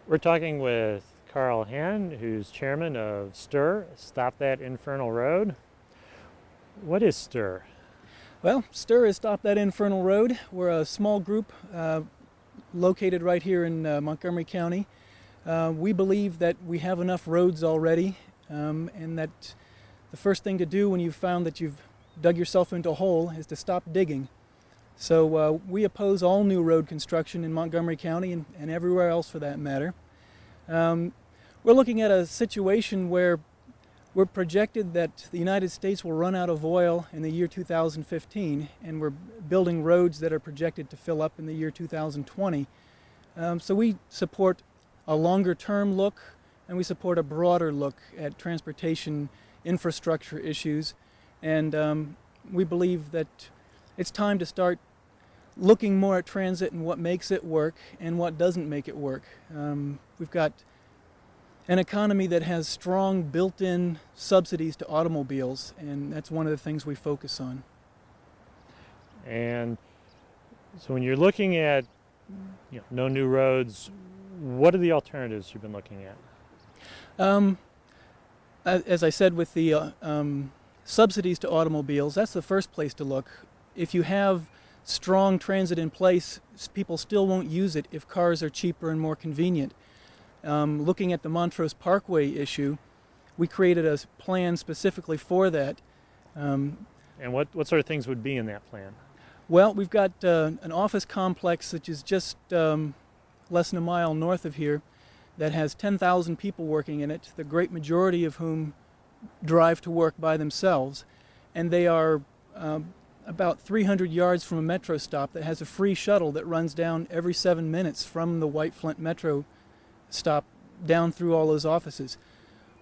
We're talking with Carl Henn, who's chairman of STIR, Stop That Infernal Road. What is STIR? Well, STIR is Stop That Infernal Road. We're a small group located right here in Montgomery County. We believe that we have enough roads already, and that the first thing to do when you've found that you've dug yourself into a hole is to stop digging. So we oppose all new road construction in Montgomery County and everywhere else for that matter. We're looking at a situation where we're projected that the United States will run out of oil in the year 2015, and we're building roads that are projected to fill up in the year 2020. So we support a longer term look, and we support a broader look at transportation infrastructure issues. And we believe that it's time to start looking more at transit and what makes it work and what doesn't make it work. We've got an economy that has strong built-in subsidies to automobiles, and that's one of the things we focus on. And so when you're looking at no new roads, what are the alternatives you've been looking at? As I said, with the subsidies to automobiles, that's the first place to look. If you have strong transit in place, people still won't use it if cars are cheaper and more convenient. Looking at the Montrose Parkway issue, we created a plan specifically for that. And what sort of things would be in that plan? Well, we've got an office complex which is just less than a mile north of here that has 10,000 people working in it, the great majority of whom drive to work by themselves. And they are about 300 yards from a metro stop that has a free shuttle that runs down every 7 minutes from the White Flint Metro stop down through all those offices.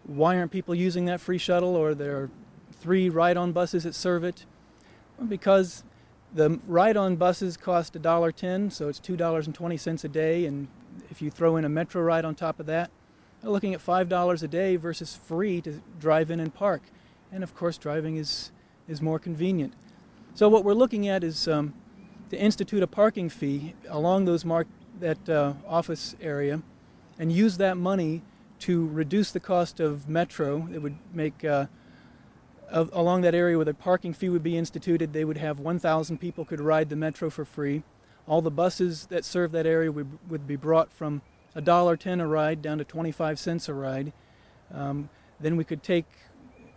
Why aren't people using that free shuttle, or there are 3 ride-on buses that serve it? Well, because the ride-on buses cost $1.10, so it's $2.20 a day, and if you throw in a metro ride on top of that, we're looking at $5 a day versus free to drive in and park. And of course, driving is more convenient. So what we're looking at is to institute a parking fee along that office area, and use that money to reduce the cost of metro. It would make along that area where the parking fee would be instituted, they would have 1,000 people could ride the metro for free. All the buses that serve that area would be brought from $1.10 a ride down to 25 cents a ride. Then we could take,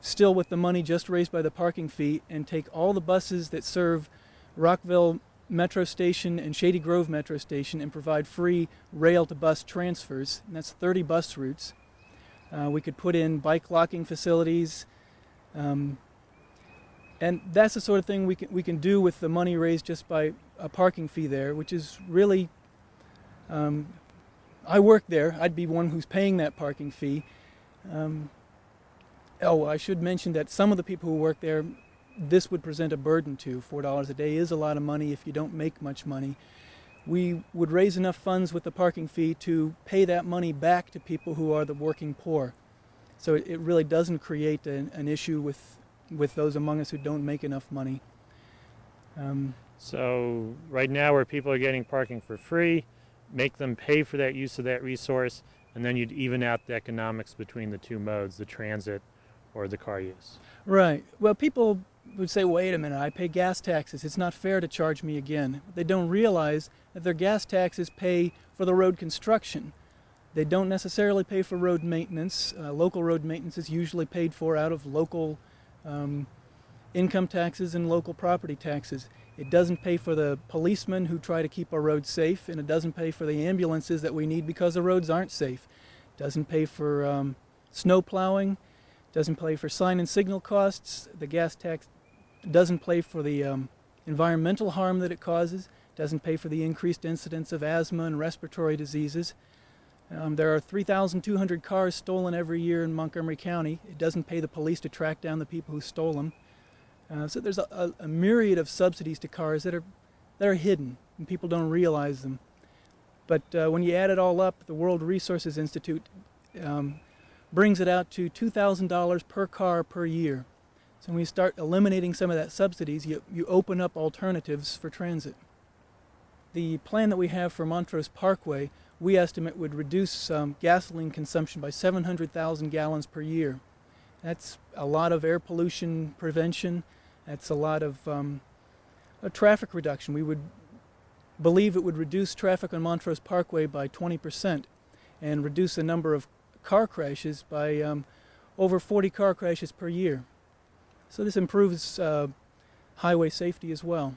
still with the money just raised by the parking fee, and take all the buses that serve Rockville Metro Station and Shady Grove Metro Station and provide free rail-to-bus transfers, and that's 30 bus routes. We could put in bike locking facilities, and that's the sort of thing we can do with the money raised just by a parking fee there, which is really, I work there, I'd be one who's paying that parking fee. I should mention that some of the people who work there, this would present a burden to. $4 a day is a lot of money if you don't make much money. We would raise enough funds with the parking fee to pay that money back to people who are the working poor. So it really doesn't create an issue with those among us who don't make enough money. So right now where people are getting parking for free, make them pay for that use of that resource, and then you'd even out the economics between the two modes, the transit or the car use. Right. Well, people would say, wait a minute, I pay gas taxes. It's not fair to charge me again. They don't realize that their gas taxes pay for the road construction. They don't necessarily pay for road maintenance. Local road maintenance is usually paid for out of local income taxes and local property taxes. It doesn't pay for the policemen who try to keep our roads safe, and it doesn't pay for the ambulances that we need because the roads aren't safe. It doesn't pay for snow plowing. It doesn't pay for sign and signal costs. The gas tax doesn't pay for the environmental harm that it causes. It doesn't pay for the increased incidence of asthma and respiratory diseases. There are 3,200 cars stolen every year in Montgomery County. It doesn't pay the police to track down the people who stole them. So there's a myriad of subsidies to cars that are hidden, and people don't realize them. But when you add it all up, the World Resources Institute brings it out to $2,000 per car per year. So when you start eliminating some of that subsidies, you open up alternatives for transit. The plan that we have for Montrose Parkway we estimate would reduce gasoline consumption by 700,000 gallons per year. That's a lot of air pollution prevention. That's a lot of a traffic reduction. We would believe it would reduce traffic on Montrose Parkway by 20% and reduce the number of car crashes by over 40 car crashes per year. So this improves highway safety as well.